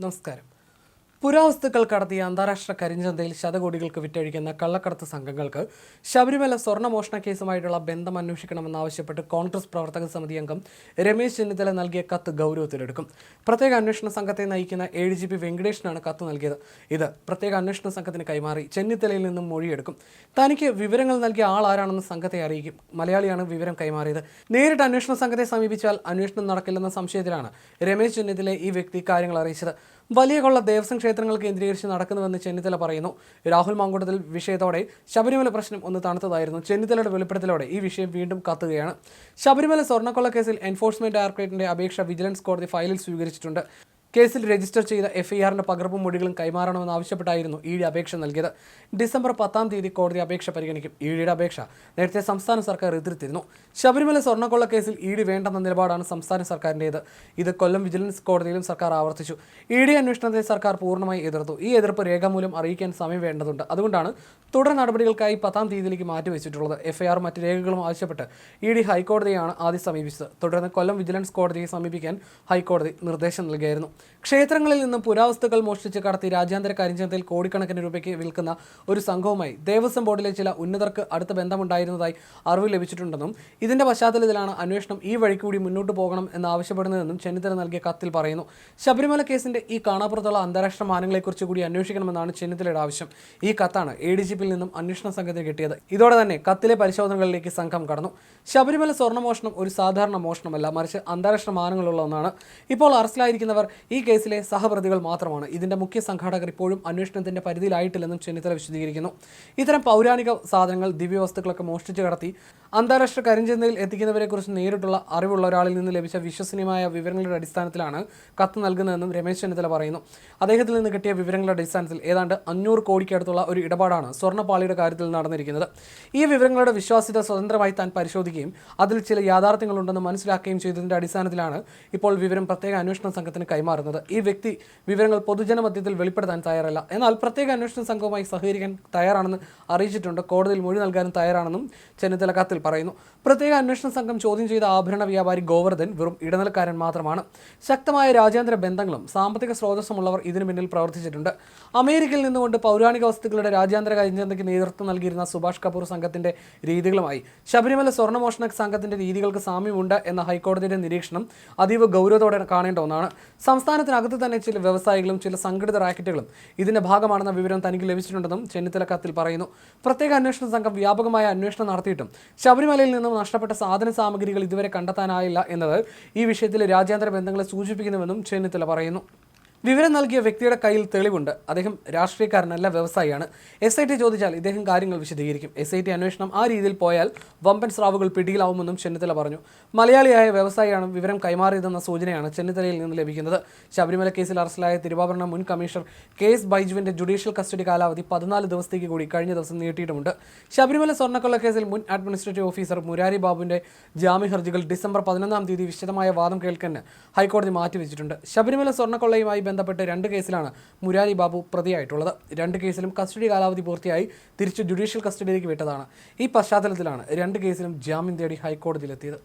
നമസ്കാരം. പുരാവസ്തുക്കൾ കടത്തിയ അന്താരാഷ്ട്ര കരിഞ്ചന്തയിൽ ശതകോടികൾക്ക് വിറ്റഴിക്കുന്ന കള്ളക്കടത്ത് സംഘങ്ങൾക്ക് ശബരിമല സ്വർണ്ണമോഷണ കേസുമായിട്ടുള്ള ബന്ധം അന്വേഷിക്കണമെന്നാവശ്യപ്പെട്ട് കോൺഗ്രസ് പ്രവർത്തക സമിതി അംഗം രമേശ് ചെന്നിത്തല നൽകിയ കത്ത് ഗൗരവത്തിലെടുക്കും. പ്രത്യേക അന്വേഷണ സംഘത്തെ നയിക്കുന്ന ADGP വെങ്കടേഷിനാണ് കത്ത് നൽകിയത്. ഇത് പ്രത്യേക അന്വേഷണ സംഘത്തിന് കൈമാറി ചെന്നിത്തലയിൽ നിന്നും മൊഴിയെടുക്കും. തനിക്ക് വിവരങ്ങൾ നൽകിയ ആൾ ആരാണെന്ന് സംഘത്തെ അറിയിക്കും. മലയാളിയാണ് വിവരം കൈമാറിയത്. നേരിട്ട് അന്വേഷണ സംഘത്തെ സമീപിച്ചാൽ അന്വേഷണം നടക്കില്ലെന്ന സംശയത്തിലാണ് രമേശ് ചെന്നിത്തല ഈ വ്യക്തി കാര്യങ്ങൾ അറിയിച്ചത്. വലിയ കൊള്ള ദേവസ്വം ക്ഷേത്രങ്ങൾ കേന്ദ്രീകരിച്ച് നടക്കുന്നുവെന്ന് ചെന്നിത്തല പറയുന്നു. രാഹുൽ മാങ്കൂട്ടത്തിൽ വിഷയത്തോടെ ശബരിമല പ്രശ്നം ഒന്ന് തണുത്തതായിരുന്നു. ചെന്നിത്തലയുടെ വെളിപ്പെടുത്തലോടെ ഈ വിഷയം വീണ്ടും കത്തുകയാണ്. ശബരിമല സ്വർണ്ണക്കൊള്ള കേസിൽ എൻഫോഴ്സ്മെന്റ് ഡയറക്ടറേറ്റിന്റെ അപേക്ഷ വിജിലൻസ് കോടതി ഫയലിൽ സ്വീകരിച്ചിട്ടുണ്ട്. കേസിൽ രജിസ്റ്റർ ചെയ്ത FIRന്റെ പകർപ്പും മൊഴികളും കൈമാറണമെന്നാവശ്യപ്പെട്ടായിരുന്നു ED അപേക്ഷ നൽകിയത്. ഡിസംബർ 10 കോടതി അപേക്ഷ പരിഗണിക്കും. EDയുടെ അപേക്ഷ നേരത്തെ സംസ്ഥാന സർക്കാർ എതിർത്തിരുന്നു. ശബരിമല സ്വർണ്ണക്കൊള്ള കേസിൽ ED വേണ്ടെന്ന നിലപാടാണ് സംസ്ഥാന സർക്കാരിൻ്റേത്. ഇത് കൊല്ലം വിജിലൻസ് കോടതിയിലും സർക്കാർ ആവർത്തിച്ചു. ED അന്വേഷണത്തെ സർക്കാർ പൂർണ്ണമായി എതിർത്തു. ഈ എതിർപ്പ് രേഖാമൂലം അറിയിക്കാൻ സമയം വേണ്ടതുണ്ട്. അതുകൊണ്ടാണ് തുടർ നടപടികൾക്കായി 10 മാറ്റിവെച്ചിട്ടുള്ളത്. FIR മറ്റ് രേഖകളും ആവശ്യപ്പെട്ട് ED ഹൈക്കോടതിയാണ് ആദ്യം സമീപിച്ചത്. തുടർന്ന് കൊല്ലം വിജിലൻസ് കോടതിയെ സമീപിക്കാൻ ഹൈക്കോടതി നിർദ്ദേശം നൽകിയായിരുന്നു. ക്ഷേത്രങ്ങളിൽ നിന്നും പുരാവസ്തുക്കൾ മോഷ്ടിച്ച് കടത്തി രാജ്യാന്തര കരിഞ്ചന്തയിൽ കോടിക്കണക്കിന് രൂപയ്ക്ക് വിൽക്കുന്ന ഒരു സംഘവുമായി ദേവസ്വം ബോർഡിലെ ചില ഉന്നതർക്ക് അടുത്ത ബന്ധമുണ്ടായിരുന്നതായി അറിവ് ലഭിച്ചിട്ടുണ്ടെന്നും ഇതിന്റെ പശ്ചാത്തലത്തിലാണ് അന്വേഷണം ഈ വഴി കൂടി മുന്നോട്ട് പോകണം എന്നാവശ്യപ്പെടുന്നതെന്നും ചെന്നിത്തല നൽകിയ കത്തിൽ പറയുന്നു. ശബരിമല കേസിന്റെ ഈ കാണാപ്പുറത്തുള്ള അന്താരാഷ്ട്ര മാനങ്ങളെക്കുറിച്ച് കൂടി അന്വേഷിക്കണമെന്നാണ് ചെന്നിത്തലയുടെ ആവശ്യം. ഈ കത്താണ് ADGPയിൽ നിന്നും അന്വേഷണ സംഘത്തിന് കിട്ടിയത്. ഇതോടെ തന്നെ കത്തിലെ പരിശോധനകളിലേക്ക് സംഘം കടന്നു. ശബരിമല സ്വർണ്ണമോഷണം ഒരു സാധാരണ മോഷണമല്ല, മറിച്ച് അന്താരാഷ്ട്ര മാനങ്ങളുള്ള ഒന്നാണ്. ഇപ്പോൾ അറസ്റ്റിലായിരിക്കുന്നവർ ഈ കേസിലെ സഹപ്രതികൾ മാത്രമാണ്. ഇതിന്റെ മുഖ്യ സംഘാടകർ ഇപ്പോഴും അന്വേഷണത്തിന്റെ പരിധിയിലായിട്ടില്ലെന്നും ചെന്നിത്തല വിശദീകരിക്കുന്നു. ഇത്തരം പൗരാണിക സാധനങ്ങൾ, ദിവ്യവസ്തുക്കളൊക്കെ മോഷ്ടിച്ചു കടത്തി അന്താരാഷ്ട്ര കരിഞ്ചന്തയിൽ എത്തിക്കുന്നവരെക്കുറിച്ച് നേരിട്ടുള്ള അറിവുള്ള ഒരാളിൽ നിന്ന് ലഭിച്ച വിശ്വസനീയമായ വിവരങ്ങളുടെ അടിസ്ഥാനത്തിലാണ് കത്ത് നൽകുന്നതെന്നും രമേശ് ചെന്നിത്തല പറയുന്നു. അദ്ദേഹത്തിൽ നിന്ന് കിട്ടിയ വിവരങ്ങളുടെ അടിസ്ഥാനത്തിൽ ഏതാണ്ട് 500 കോടിക്കടുത്തുള്ള ഒരു ഇടപാടാണ് സ്വർണ്ണപ്പാളിയുടെ കാര്യത്തിൽ നടന്നിരിക്കുന്നത്. ഈ വിവരങ്ങളുടെ വിശ്വാസ്യത സ്വതന്ത്രമായി താൻ പരിശോധിക്കുകയും അതിൽ ചില യാഥാർത്ഥ്യങ്ങളുണ്ടെന്ന് മനസ്സിലാക്കുകയും ചെയ്തതിന്റെ അടിസ്ഥാനത്തിലാണ് ഇപ്പോൾ വിവരം പ്രത്യേക അന്വേഷണ സംഘത്തിന് കൈമാറുന്നത്. ഈ വ്യക്തി വിവരങ്ങൾ പൊതുജനമധ്യത്തിൽ വെളിപ്പെടുത്താൻ തയ്യാറല്ല. എന്നാൽ പ്രത്യേക അന്വേഷണ സംഘവുമായി സഹകരിക്കാൻ തയ്യാറാണെന്ന് അറിയിച്ചിട്ടുണ്ട്. കോടതിയിൽ മൊഴി നൽകാനും തയ്യാറാണെന്നും ചെന്നിത്തല കത്തിൽ പറയുന്നു. പ്രത്യേക അന്വേഷണ സംഘം ചോദ്യം ചെയ്ത ആഭരണ വ്യാപാരി ഗോവർദ്ധൻ വെറും ഇടനിലക്കാരൻ മാത്രമാണ്. ശക്തമായ രാജ്യാന്തര ബന്ധങ്ങളും സാമ്പത്തിക സ്രോതസ്സുമുള്ളവർ ഇതിനു പിന്നിൽ പ്രവർത്തിച്ചിട്ടുണ്ട്. അമേരിക്കയിൽ നിന്നുകൊണ്ട് പൗരാണിക വസ്തുക്കളുടെ രാജ്യാന്തര കരിഞ്ചന്തയ്ക്ക് നേതൃത്വം നൽകിയിരുന്ന സുഭാഷ് കപൂർ സംഘത്തിന്റെ രീതികളുമായി ശബരിമല സ്വർണ്ണമോഷണ സംഘത്തിന്റെ രീതികൾക്ക് സാമ്യമുണ്ട് എന്ന ഹൈക്കോടതിയുടെ നിരീക്ഷണം അതീവ ഗൗരവത്തോടെ കാണേണ്ട ഒന്നാണ്. സംസ്ഥാനത്തിനകത്ത് തന്നെ ചില വ്യവസായികളും ചില സംഘടിത റാക്കറ്റുകളും ഇതിന്റെ ഭാഗമാണെന്ന വിവരം തനിക്ക് ലഭിച്ചിട്ടുണ്ടെന്നും ചെന്നിത്തല കത്തിൽ പറയുന്നു. പ്രത്യേക അന്വേഷണ സംഘം വ്യാപകമായ അന്വേഷണം നടത്തിയിട്ടും ശബരിമലയിൽ നിന്നും നഷ്ടപ്പെട്ട സാധന സാമഗ്രികൾ ഇതുവരെ കണ്ടെത്താനായില്ല എന്നത് ഈ വിഷയത്തിലെ രാജ്യാന്തര ബന്ധങ്ങളെ സൂചിപ്പിക്കുന്നുവെന്നും ചെന്നിത്തല പറയുന്നു. വിവരം നൽകിയ വ്യക്തിയുടെ കയ്യിൽ തെളിവുണ്ട്. അദ്ദേഹം രാഷ്ട്രീയക്കാരനല്ല, വ്യവസായിയാണ്. SIT ചോദിച്ചാൽ ഇദ്ദേഹം കാര്യങ്ങൾ വിശദീകരിക്കും. SIT അന്വേഷണം ആ രീതിയിൽ പോയാൽ വമ്പൻ സ്രാവുകൾ പിടിയിലാവുമെന്നും ചെന്നിത്തല പറഞ്ഞു. മലയാളിയായ വ്യവസായിയാണ് വിവരം കൈമാറിയതെന്ന സൂചനയാണ് ചെന്നിത്തലയിൽ നിന്ന് ലഭിക്കുന്നത്. ശബരിമല കേസിൽ അറസ്റ്റിലായ തിരുവാഭരണ മുൻ കമ്മീഷണർ KS ബൈജുവിന്റെ ജുഡീഷ്യൽ കസ്റ്റഡി കാലാവധി 14 ദിവസത്തേക്ക് കൂടി കഴിഞ്ഞ ദിവസം നീട്ടിയിട്ടുമുണ്ട്. ശബരിമല സ്വർണ്ണക്കൊള്ള കേസിൽ മുൻ അഡ്മിനിസ്ട്രേറ്റീവ് ഓഫീസർ മുരാരി ബാബുവിന്റെ ജാമ്യ ഹർജികൾ ഡിസംബർ 11 വിശദമായ വാദം കേൾക്കാൻ ഹൈക്കോടതി മാറ്റിവെച്ചിട്ടുണ്ട്. ശബരിമല സ്വർണ്ണക്കൊള്ളയുമായി ബന്ധപ്പെട്ട് 2 കേസിലാണ് മുരാരി ബാബു പ്രതിയായിട്ടുള്ളത്. 2 കേസിലും കസ്റ്റഡി കാലാവധി പൂർത്തിയായി തിരിച്ച് ജുഡീഷ്യൽ കസ്റ്റഡിയിലേക്ക് വിട്ടതാണ്. ഈ പശ്ചാത്തലത്തിലാണ് 2 കേസിലും ജാമ്യം തേടി ഹൈക്കോടതിയിലെത്തിയത്.